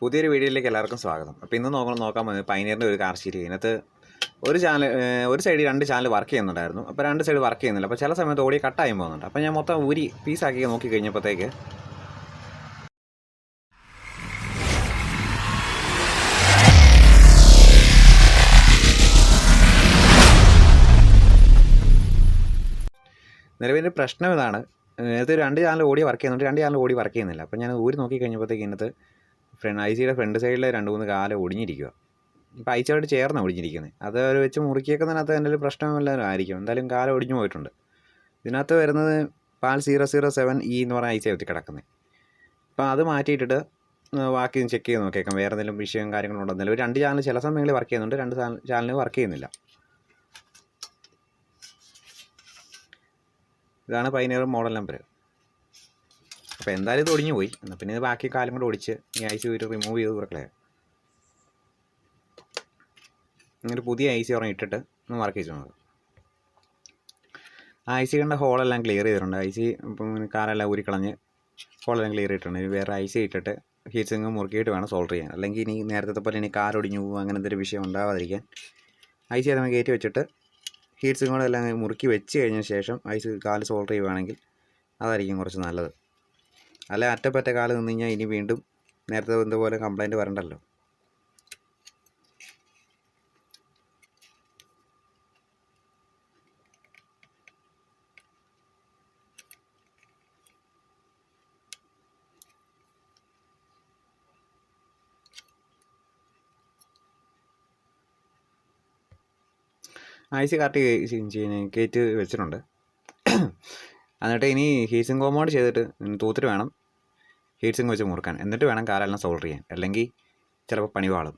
പുതിയൊരു വീഡിയോയിലേക്ക് എല്ലാവർക്കും സ്വാഗതം. അപ്പോൾ ഇന്ന് നോക്കാൻ പോകുന്നത് പൈനിയറിൻ്റെ ഒരു കാർ ഷീറ്റ്. ഇതിനകത്ത് ഒരു സൈഡിൽ 2 ചാനൽ വർക്ക് ചെയ്യുന്നുണ്ടായിരുന്നു. അപ്പോൾ 2 സൈഡ് വർക്ക് ചെയ്യുന്നില്ല. അപ്പോൾ ചില സമയത്ത് ഓടി കട്ടായി പോകുന്നുണ്ട്. അപ്പോൾ ഞാൻ മൊത്തം ഊരി പീസാക്കി നോക്കി കഴിഞ്ഞപ്പോഴത്തേക്ക് നിലവിൽ പ്രശ്നം ഇതാണ്. ഇതിനകത്ത് 2 ചാനൽ ഓടി വർക്ക് ചെയ്യുന്നുണ്ട്, 2 ചാനൽ ഓടി വർക്ക് ചെയ്യുന്നില്ല. അപ്പോൾ ഞാൻ ഊരി നോക്കി കഴിഞ്ഞപ്പോഴത്തേക്ക് ഇതിനകത്ത് ഐസിയുടെ ഫ്രണ്ട് സൈഡിൽ 2-3 കാല് ഒടിഞ്ഞിരിക്കുക. ഇപ്പോൾ ഐസിയോട് ചേർന്നാണ് ഒടിഞ്ഞിരിക്കുന്നത്. അത് വെച്ച് മുറുക്കിയേക്കുന്നതിനകത്ത് എന്തെങ്കിലും പ്രശ്നമെല്ലാവരും ആയിരിക്കും. എന്തായാലും കാല് ഒടിഞ്ഞു പോയിട്ടുണ്ട്. ഇതിനകത്ത് വരുന്നത് പാൽ 007E എന്ന് പറഞ്ഞ ഐസിയാണ് ഒത്തി കിടക്കുന്നത്. അപ്പോൾ അത് മാറ്റിയിട്ടിട്ട് ബാക്കി ചെക്ക് ചെയ്ത് നോക്കിയേക്കാം വേറെ എന്തെങ്കിലും വിഷയം കാര്യങ്ങളുണ്ടെന്നില്ല. ഒരു 2 ചാനൽ ചില സമയങ്ങളിൽ വർക്ക് ചെയ്യുന്നുണ്ട്, 2 ചാനൽ വർക്ക് ചെയ്യുന്നില്ല. ഇതാണ് പൈനിയർ മോഡൽ നമ്പർ. അപ്പോൾ എന്തായാലും ഇത് ഒടിഞ്ഞു പോയി. എന്നാൽ പിന്നെ ഇത് ബാക്കി കാലം കൂടെ ഒടിച്ച് ഈ ഐസി ഒരു റിമൂവ് ചെയ്ത് കുറക്കളയാം. ഇങ്ങനെ പുതിയ ഐസി ഒരെണ്ണം ഇട്ടിട്ട് ഒന്ന് വർക്ക് ചെയ്ത് നോക്കാം. ആ ഐസി കണ്ട ഹോളെല്ലാം ക്ലിയർ ചെയ്തിട്ടുണ്ട്. ഐസി ഇപ്പം കാറെല്ലാം ഊരിക്കളഞ്ഞ് ഹോളെല്ലാം ക്ലിയർ ചെയ്തിട്ടുണ്ട്. ഇനി വേറെ ഐസി ഇട്ടിട്ട് ഹീറ്റ് സിങ്ക് മുറുക്കിയിട്ട് വേണം സോൾഡർ ചെയ്യാൻ. അല്ലെങ്കിൽ ഇനി നേരത്തെ പോലെ ഇനി കാർ ഒടിഞ്ഞു പോകും അങ്ങനത്തെ ഒരു വിഷയം ഉണ്ടാവാതിരിക്കാൻ ഐസി അത് കയറ്റി വെച്ചിട്ട് ഹീറ്റ് സിങ്കോടെല്ലാം മുറുക്കി വെച്ച് കഴിഞ്ഞ ശേഷം ഐസി കാല് സോൾഡർ ചെയ്യുകയാണെങ്കിൽ അതായിരിക്കും കുറച്ച് നല്ലത്. അല്ല അറ്റപ്പറ്റ കാല് നിന്ന് കഴിഞ്ഞാൽ ഇനി വീണ്ടും നേരത്തെ ഇതുപോലെ കംപ്ലൈൻറ്റ് വരണ്ടല്ലോ. ഐസി കറക്റ്റ് കയറ്റി വെച്ചിട്ടുണ്ട്. എന്നിട്ട് ഇനി ഹീറ്റ് സിങ്ക് കോമ്പൗണ്ട് ചെയ്തിട്ട് തൂത്തിട്ട് വേണം ഹീറ്റ് സിങ്ക് വെച്ച് മുറുക്കാൻ. എന്നിട്ട് വേണം കാലെല്ലാം സോൾഡർ ചെയ്യാൻ. അല്ലെങ്കിൽ ചിലപ്പോൾ പണി പാളും.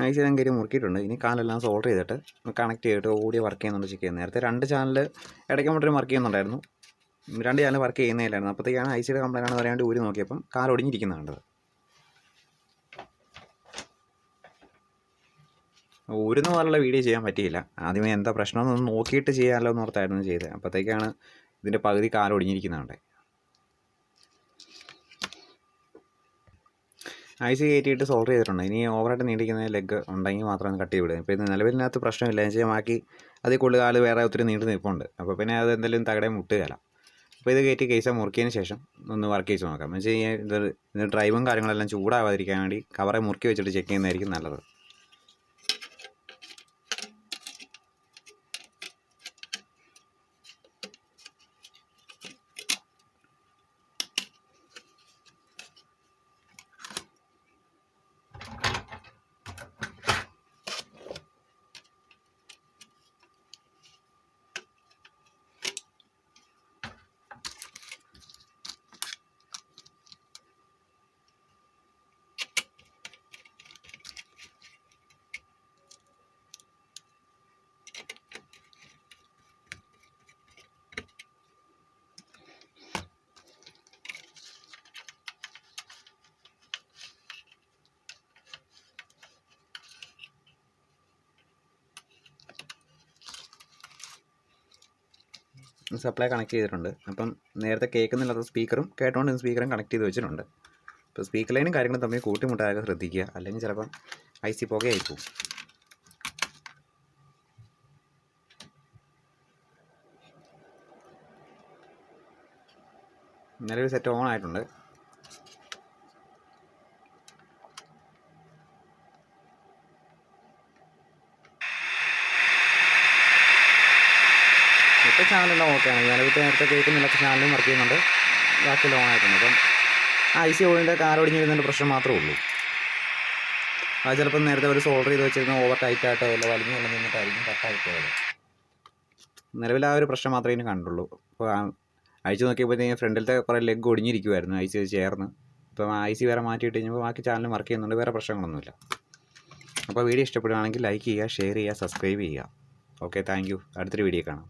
ഐസി എല്ലാം കയറി മുറുക്കിയിട്ടുണ്ട്. ഇനി കാലെല്ലാം സോൾഡർ ചെയ്തിട്ട് കണക്ട് ചെയ്തിട്ട് ഓടി വർക്ക് ചെയ്യുന്നുണ്ട് ചെക്ക് ചെയ്യുന്നത്. നേരത്തെ 2 ചാനൽ ഇടയ്ക്ക് മറ്റൊരു വർക്ക് ചെയ്യുന്നുണ്ടായിരുന്നു, 2 ചാനൽ വർക്ക് ചെയ്യുന്നില്ലായിരുന്നു. അപ്പോഴത്തേക്കാണ് ഐസിയുടെ കംപ്ലൈൻ്റ് ആണെന്ന് പറയാണ്ട് ഊരി നോക്കിയപ്പം കാൽ ഒടിഞ്ഞിരിക്കുന്നുണ്ട്. ഊരുന്ന പോലുള്ള വീഡിയോ ചെയ്യാൻ പറ്റിയില്ല. ആദ്യമേ എന്താ പ്രശ്നമെന്നൊന്ന് നോക്കിയിട്ട് ചെയ്യാമല്ലോ എന്ന് ഓർത്തായിരുന്നു ചെയ്തത്. അപ്പോഴത്തേക്കാണ് ഇതിൻ്റെ പകുതി കാൽ ഒടിഞ്ഞിരിക്കുന്നുണ്ട്. ഐസി കയറ്റിയിട്ട് സോൾഡർ ചെയ്തിട്ടുണ്ട്. ഇനി ഓവറായിട്ട് നീണ്ടിരിക്കുന്ന ലെഗ് ഉണ്ടെങ്കിൽ മാത്രം കട്ട് ചെയ്ത് വിടുക. ഇപ്പോൾ ഇത് നിലവിലിനകത്ത് പ്രശ്നമില്ല. എന്ന് വെച്ചാൽ ബാക്കി അതിൽ കൂടുതൽ കാല് വേറെ ഒത്തിരി നീണ്ടു നിൽപ്പുണ്ട്. അപ്പോൾ പിന്നെ അത് എന്തെങ്കിലും തകടയും മുട്ടുകയില്ല. അപ്പോൾ ഇത് കയറ്റി കേസ് മുറുക്കിയതിന് ശേഷം ഒന്ന് വർക്ക് ചെയ്ത് നോക്കാം. എന്ന് വെച്ച് കഴിഞ്ഞാൽ ഇത് ഡ്രൈവും കാര്യങ്ങളെല്ലാം ചൂടാവാതിരിക്കാൻ വേണ്ടി കവറെ മുറുക്കി വെച്ചിട്ട് ചെക്ക് ചെയ്യുന്നതായിരിക്കും നല്ലത്. സപ്ലൈ കണക്ട് ചെയ്തിട്ടുണ്ട്. അപ്പം നേരത്തെ കേൾക്കുന്നില്ലാത്ത സ്പീക്കറും കേട്ടോണ്ട് സ്പീക്കറും കണക്ട് ചെയ്ത് വെച്ചിട്ടുണ്ട്. ഇപ്പോൾ സ്പീക്കർ ലൈനും കാര്യങ്ങളും തമ്മിൽ കൂട്ടിമുട്ടാതെ ശ്രദ്ധിക്കുക, അല്ലെങ്കിൽ ചിലപ്പം ഐസി പുകയായി പോകും. നിലവിൽ സെറ്റ് ഓൺ ആയിട്ടുണ്ട്. ഇപ്പോൾ ചാനലെല്ലാം ഓക്കെയാണ്. ഞാനിപ്പോൾ നേരത്തെ കേൾക്കുന്നില്ലാത്ത ചാനലും വർക്ക് ചെയ്യുന്നുണ്ട്, ബാക്കി ലോൺ ആയിട്ടുണ്ട്. അപ്പം ഐ സി ഓയിലിൻ്റെ കാലൊടിഞ്ഞിരുന്നതിൻ്റെ പ്രശ്നം മാത്രമേ ഉള്ളൂ. അത് ചിലപ്പോൾ നേരത്തെ ഒരു സോൾഡർ ചെയ്ത് വെച്ചിരുന്ന ഓവർ ടൈറ്റായിട്ടോ വല്ല വലിഞ്ഞ് വെള്ളം നിന്നിട്ടായിരിക്കും കട്ടായി പോയത്. നിലവിൽ ആ ഒരു പ്രശ്നം മാത്രമേ ഇനി കണ്ടുള്ളൂ. അപ്പോൾ അഴിച്ചു നോക്കിയപ്പോഴത്തേക്കും ഫ്രണ്ടിലത്തെ കുറേ ലെഗ് ഒടിഞ്ഞിരിക്കുമായിരുന്നു ഐ സി ചേർന്ന്. ഇപ്പം ഐ സി വേറെ മാറ്റിയിട്ട് കഴിഞ്ഞപ്പോൾ ബാക്കി ചാനൽ വർക്ക് ചെയ്യുന്നുണ്ട്, വേറെ പ്രശ്നങ്ങളൊന്നുമില്ല. അപ്പോൾ വീഡിയോ ഇഷ്ടപ്പെടുകയാണെങ്കിൽ ലൈക്ക് ചെയ്യുക, ഷെയർ ചെയ്യുക, സബ്സ്ക്രൈബ് ചെയ്യുക. Okay, thank you. അടുത്തൊരു വീഡിയോ കാണാം.